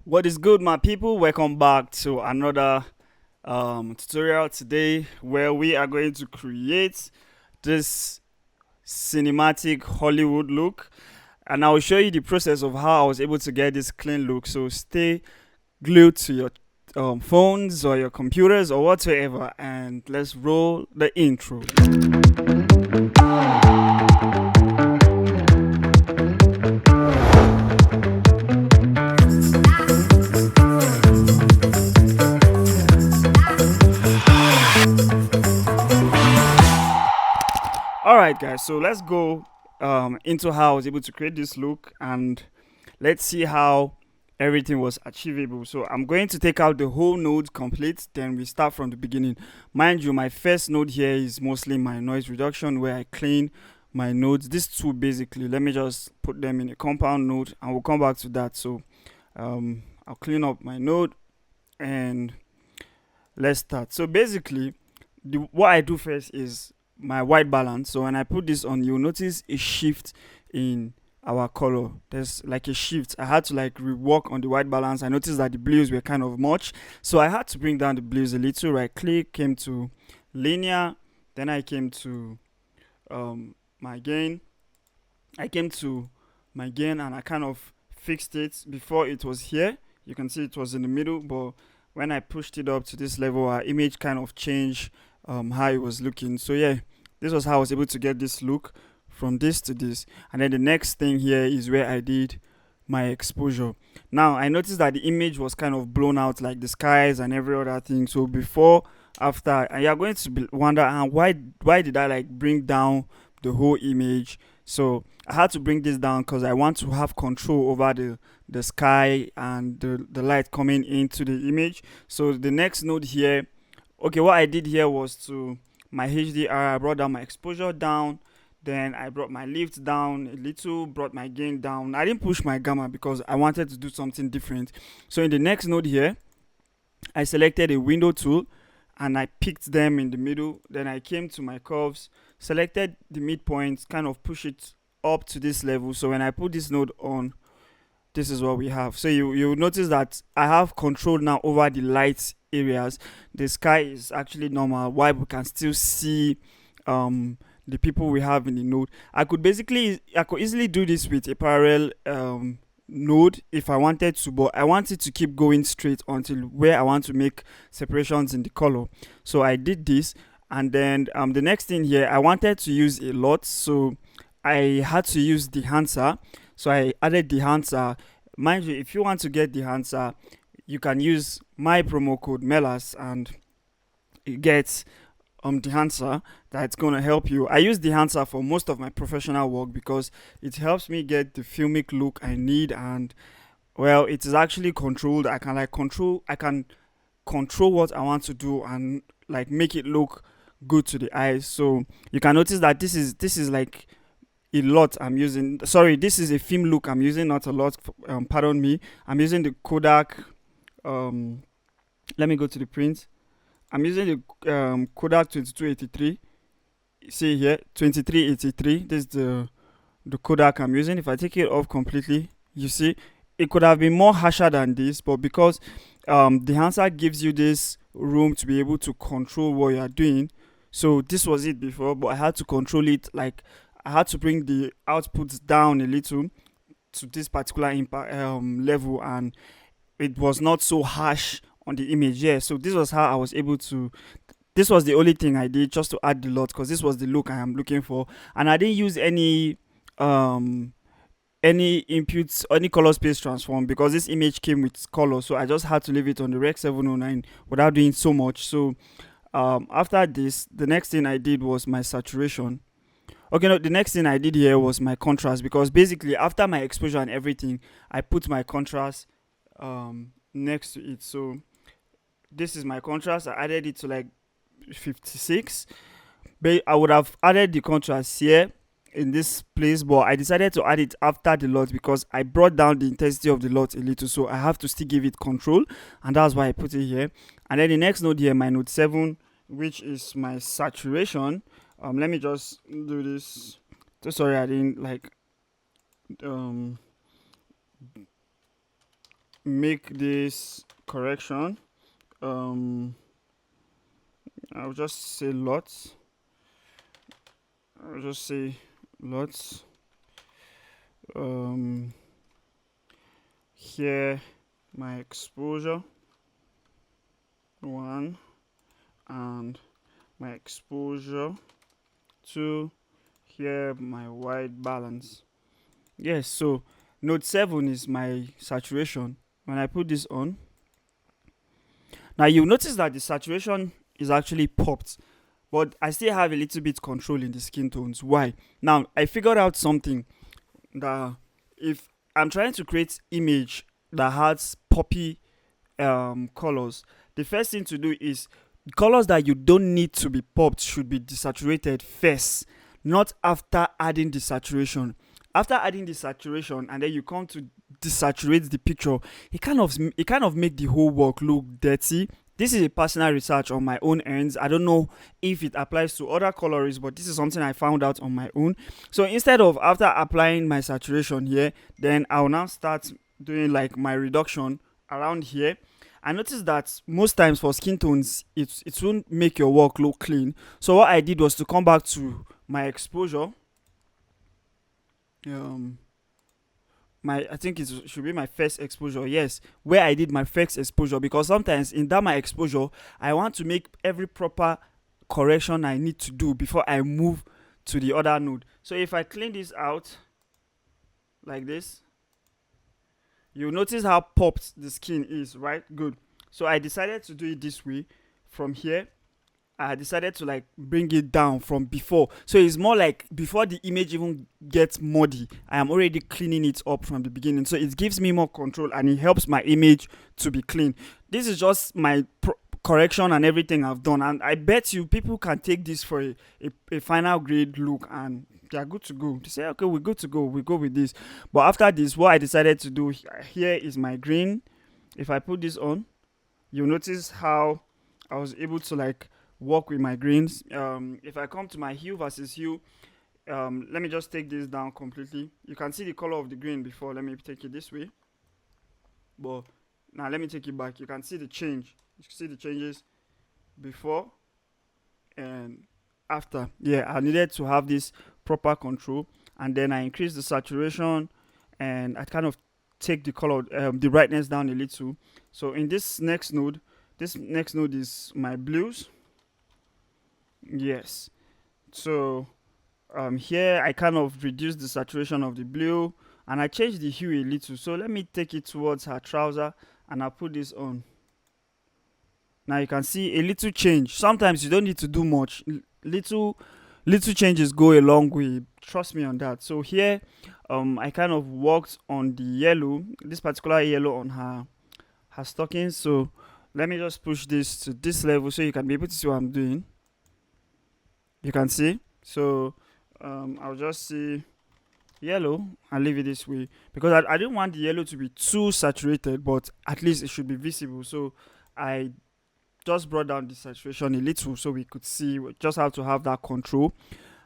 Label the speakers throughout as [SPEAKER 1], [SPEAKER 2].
[SPEAKER 1] What is good, my people? Welcome back to another tutorial today where we are going to create this cinematic Hollywood look, and I will show you the process of how I was able to get this clean look. So stay glued to your phones or your computers or whatsoever, and let's roll the intro. Alright guys, so let's go into how I was able to create this look, and let's see how everything was achievable. So I'm going to take out the whole node complete, then we start from the beginning. Mind you, my first node here is mostly my noise reduction, where I clean my nodes. These two basically, let me just put them in a compound node and we'll come back to that. So I'll clean up my node and let's start. So basically, what I do first is my white balance. So when I put this on, you'll notice a shift in our color. There's like a shift. I had to like rework on the white balance. I noticed that the blues were kind of much, so I had to bring down the blues a little. Right click, came to linear, then I came to my gain. I came to my gain and I kind of fixed it. Before it was here, you can see it was in the middle, but when I pushed it up to this level, our image kind of changed how it was looking. So yeah, this was how I was able to get this look from this to this. And then the next thing here is where I did my exposure. Now I noticed that the image was kind of blown out, like the skies and every other thing. So before, after, and you're going to wonder, why did I like bring down the whole image? So I had to bring this down because I want to have control over the sky and the light coming into the image. So the next node here, okay, what I did here was to my HDR, I brought down my exposure down, then I brought my lift down a little, brought my gain down. I didn't push my gamma because I wanted to do something different. So in the next node here, I selected a window tool and I picked them in the middle. Then I came to my curves, selected the midpoint, kind of push it up to this level. So when I put this node on, this is what we have. So you notice that I have control now over the light areas. The sky is actually normal, while we can still see the people we have in the node. I could easily do this with a parallel node if I wanted to, but I want it to keep going straight until where I want to make separations in the color. So I did this, and then the next thing here, I wanted to use a lot, so I had to use the enhancer. So I added the enhancer. Mind you, if you want to get the enhancer, you can use my promo code MELAS and you get the enhancer that's gonna help you. I use the enhancer for most of my professional work because it helps me get the filmic look I need, and well, it is actually controlled. I can control what I want to do and like make it look good to the eyes. So you can notice that this is like a lot I'm using. Sorry, this is a film look I'm using, not a lot. Pardon me. I'm using the Kodak. Let me go to the print. I'm using the Kodak 2283. See here, 2383. This is the Kodak I'm using. If I take it off completely, you see it could have been more harsher than this, but because the enhancer gives you this room to be able to control what you are doing. So this was it before, but I had to control it. Like I had to bring the outputs down a little to this particular level, and it was not so harsh on the image. Yeah, so this was how I was able to. This was the only thing I did just to add the lot, because this was the look I am looking for, and I didn't use any inputs, any color space transform, because this image came with color, so I just had to leave it on the Rec 709 without doing so much. So after this, the next thing I did was my saturation. Okay, no, the next thing I did here was my contrast, because basically after my exposure and everything, I put my contrast next to it. So this is my contrast. I added it to like 56, but I would have added the contrast here in this place, but I decided to add it after the lot because I brought down the intensity of the lot a little, so I have to still give it control, and that's why I put it here. And then the next node here, my node 7, which is my saturation. Let me just do this. So sorry, I didn't like make this correction. I'll just say LUTs. I'll just say LUTs. Here my exposure 1 and my exposure 2. Here my white balance. Yes, so node 7 is my saturation. When I put this on, now you'll notice that the saturation is actually popped, but I still have a little bit control in the skin tones. Why? Now I figured out something, that if I'm trying to create image that has poppy colors, the first thing to do is colors that you don't need to be popped should be desaturated first, not after adding the saturation. After adding the saturation and then you come to desaturate the picture, it kind of make the whole work look dirty. This is a personal research on my own ends. I don't know if it applies to other colorists, but this is something I found out on my own. So instead of after applying my saturation here, then I'll now start doing like my reduction around here. I noticed that most times for skin tones, it won't make your work look clean. So what I did was to come back to my exposure. I think it should be my first exposure, yes, where I did my first exposure, because sometimes in that my exposure I want to make every proper correction I need to do before I move to the other node. So if I clean this out like this, you'll notice how popped the skin is, right? Good. So I decided to do it this way. From here I decided to like bring it down from before, so it's more like before the image even gets muddy, I am already cleaning it up from the beginning, so it gives me more control and it helps my image to be clean. This is just my correction and everything I've done, and I bet you people can take this for a final grade look and they are good to go. They say, okay, we're good to go, we go with this. But after this, what I decided to do here is my green. If I put this on, you'll notice how I was able to like work with my greens. If I come to my hue versus hue, let me just take this down completely. You can see the color of the green before. Let me take it this way, but now let me take it back. You can see the change. You can see the changes before and after. Yeah, I needed to have this proper control, and then I increased the saturation and I kind of take the color, the brightness down a little. So in this next node is my blues. Yes, so here I kind of reduced the saturation of the blue and I changed the hue a little. So let me take it towards her trouser and I'll put this on. Now you can see a little change. Sometimes you don't need to do much. Little changes go a long way, trust me on that. So here I kind of worked on the yellow, this particular yellow on her stockings. So let me just push this to this level so you can be able to see what I'm doing. You can see. So I'll just see yellow and leave it this way, because I didn't want the yellow to be too saturated, but at least it should be visible. So I just brought down the saturation a little so we could see. We just have to have that control.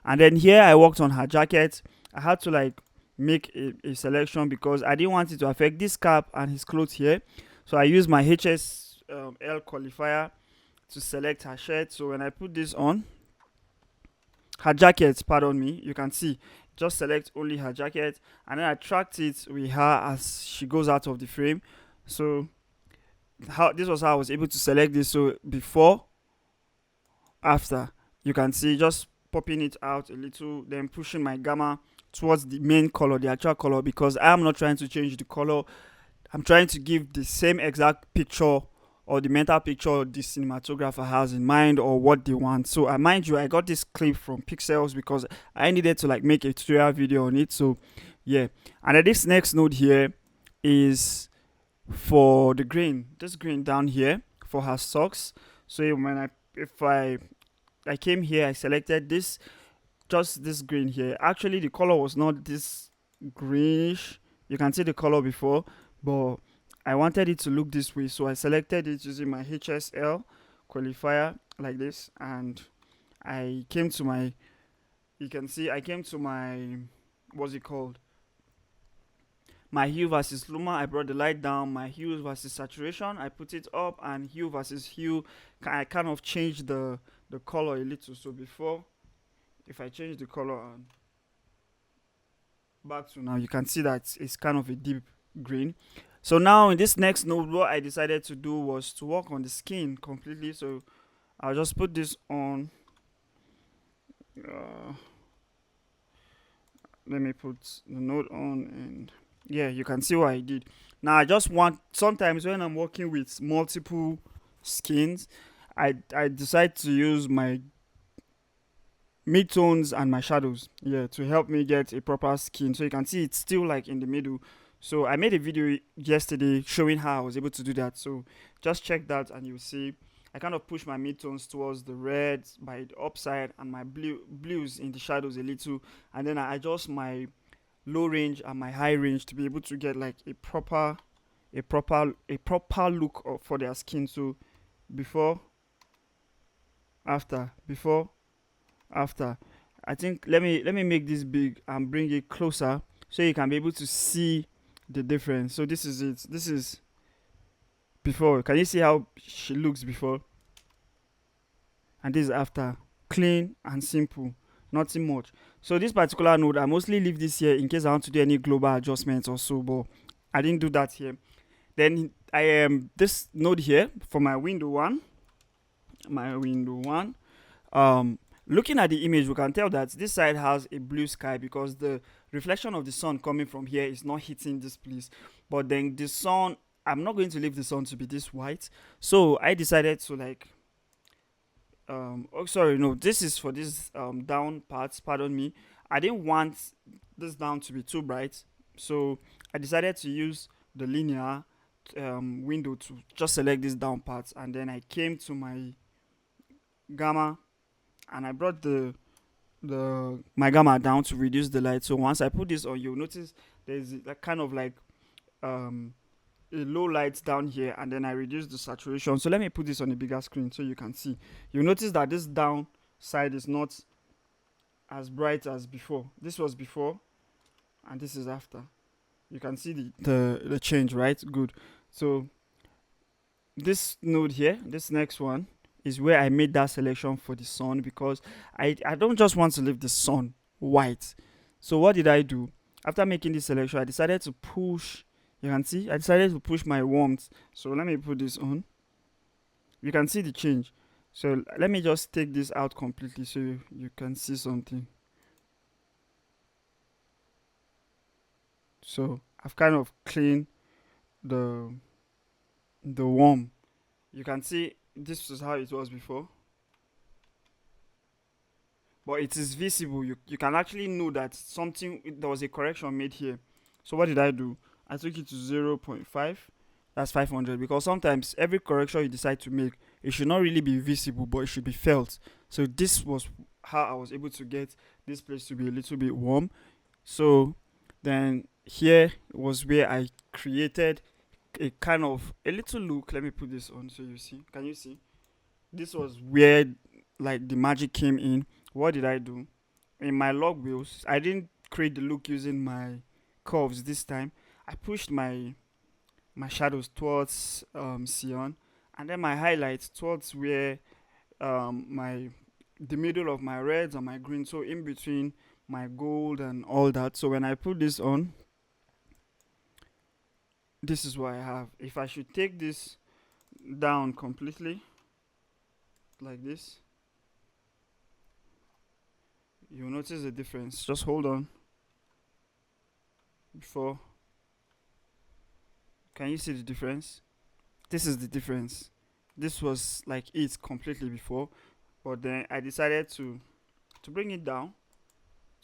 [SPEAKER 1] And then here I worked on her jacket. I had to like make a selection because I didn't want it to affect this cap and his clothes here. So I used my HSL qualifier to select her shirt. So when I put this on, her jacket, pardon me, you can see, just select only her jacket and then I tracked it with her as she goes out of the frame. So this was how I was able to select this. So before, after, you can see just popping it out a little, then pushing my gamma towards the main color, the actual color, because I am not trying to change the color. I'm trying to give the same exact picture or the mental picture the cinematographer has in mind or what they want. So mind you, I got this clip from Pixels because I needed to like make a tutorial video on it. So yeah, and then this next node here is for the green, this green down here for her socks. So when I came here, I selected this, just this green here. Actually the color was not this greenish, you can see the color before, but I wanted it to look this way, so I selected it using my HSL qualifier like this, and I came to my, you can see I came to my, what's it called, my hue versus luma, I brought the light down. My hue versus saturation, I put it up. And hue versus hue, I kind of changed the color a little. So before, if I change the color and back to now, you can see that it's kind of a deep green. So now in this next node, what I decided to do was to work on the skin completely. So I'll just put this on. uh, Let me put the node on, and yeah, you can see what I did. Now I just want, sometimes when I'm working with multiple skins, I decide to use my midtones and my shadows, yeah, to help me get a proper skin. So you can see it's still like in the middle. So I made a video yesterday showing how I was able to do that. So just check that and you'll see I kind of push my midtones towards the reds by the upside and my blues in the shadows a little, and then I adjust my low range and my high range to be able to get like a proper look for their skin. So before, before, after. I think let me make this big and bring it closer so you can be able to see the difference. So this is it. This is before. Can you see how she looks before? And this is after. Clean and simple. Nothing much. So this particular node, I mostly leave this here in case I want to do any global adjustments or so, but I didn't do that here. Then I am this node here for my window one. My window one. Looking at the image, we can tell that this side has a blue sky because the reflection of the sun coming from here is not hitting this place. But then the sun, I'm not going to leave the sun to be this white. So I decided to like, oh sorry, no, this is for this down parts, pardon me. I didn't want this down to be too bright. So I decided to use the linear window to just select this down parts. And then I came to my gamma and I brought the my gamma down to reduce the light. So once I put this on, you'll notice there's a kind of like a low light down here, and then I reduce the saturation. So let me put this on a bigger screen so you can see. You'll notice that this down side is not as bright as before. This was before and this is after. You can see the change, right? Good. So this node here, this next one, is where I made that selection for the sun because I don't just want to leave the sun white. So what did I do? After making this selection, I decided to push, you can see, I decided to push my warmth. So let me put this on. You can see the change. So let me just take this out completely so you can see something. So I've kind of cleaned the warm. You can see this is how it was before, but it is visible. You can actually know that there was a correction made here. So what did I do? I took it to 0.5. That's 500, because sometimes every correction you decide to make, it should not really be visible, but it should be felt. So this was how I was able to get this place to be a little bit warm. So then here was where I created a kind of a little look. Let me put this on so you see. Can you see? This was where like the magic came in. What did I do? In my log wheels, I didn't create the look using my curves this time. I pushed my shadows towards cyan, and then my highlights towards where the middle of my reds and my green, so in between my gold and all that. So when I put this on, this is what I have. If I should take this down completely like this, you'll notice the difference. Just hold on. Before, can you see the difference? This is the difference. This was like it completely before, but then I decided to bring it down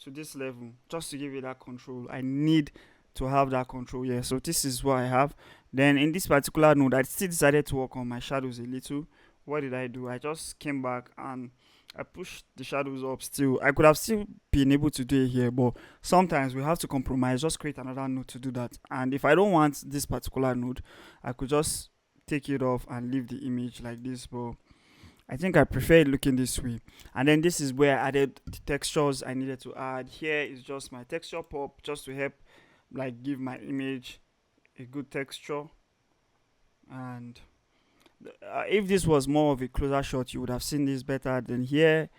[SPEAKER 1] to this level just to give it that control. I need to have that control. Yeah, so this is what I have. Then in this particular node, I still decided to work on my shadows a little. What did I do? I just came back and I pushed the shadows up still. I could have still been able to do it here, but sometimes we have to compromise. Just create another node to do that. And if I don't want this particular node, I could just take it off and leave the image like this. But I think I prefer it looking this way. And then this is where I added the textures I needed to add. Here is just my texture pop just to help like give my image a good texture. And if this was more of a closer shot, you would have seen this better than here.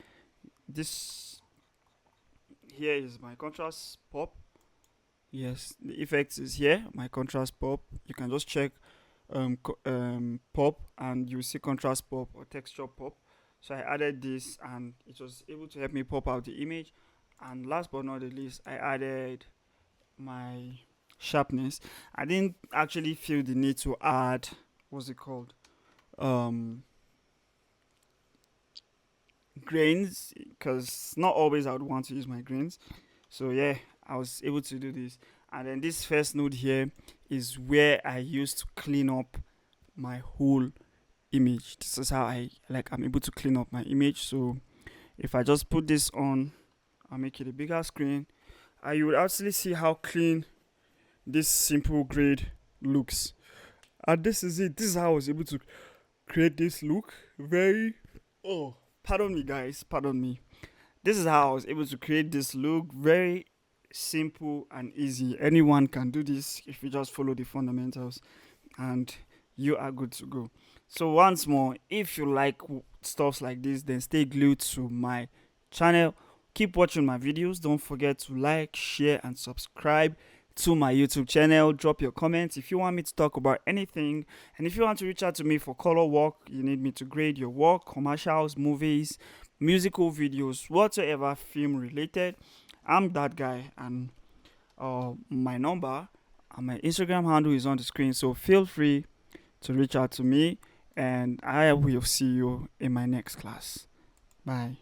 [SPEAKER 1] This here is my contrast pop. Yes, the effects is here, my contrast pop. You can just check pop and you see contrast pop or texture pop. So I added this and it was able to help me pop out the image. And last but not the least, I added my sharpness. I didn't actually feel the need to add, what's it called, um grains, because not always I would want to use my grains. So yeah, I was able to do this. And then this first node here is where I used to clean up my whole image. This is how I'm able to clean up my image. So if I just put this on, I'll make it a bigger screen, and you would actually see how clean this simple grade looks. And this is it. This is how I was able to create this look. Very, oh, pardon me guys, pardon me. This is how I was able to create this look. Very simple and easy. Anyone can do this if you just follow the fundamentals, and you are good to go. So once more, if you like stuffs like this, then stay glued to my channel. Keep watching my videos. Don't forget to like, share, and subscribe to my YouTube channel. Drop your comments if you want me to talk about anything, and if you want to reach out to me for color work, you need me to grade your work, commercials, movies, musical videos, whatsoever film related, I'm that guy. And my number and my Instagram handle is on the screen, so feel free to reach out to me, and I will see you in my next class. Bye.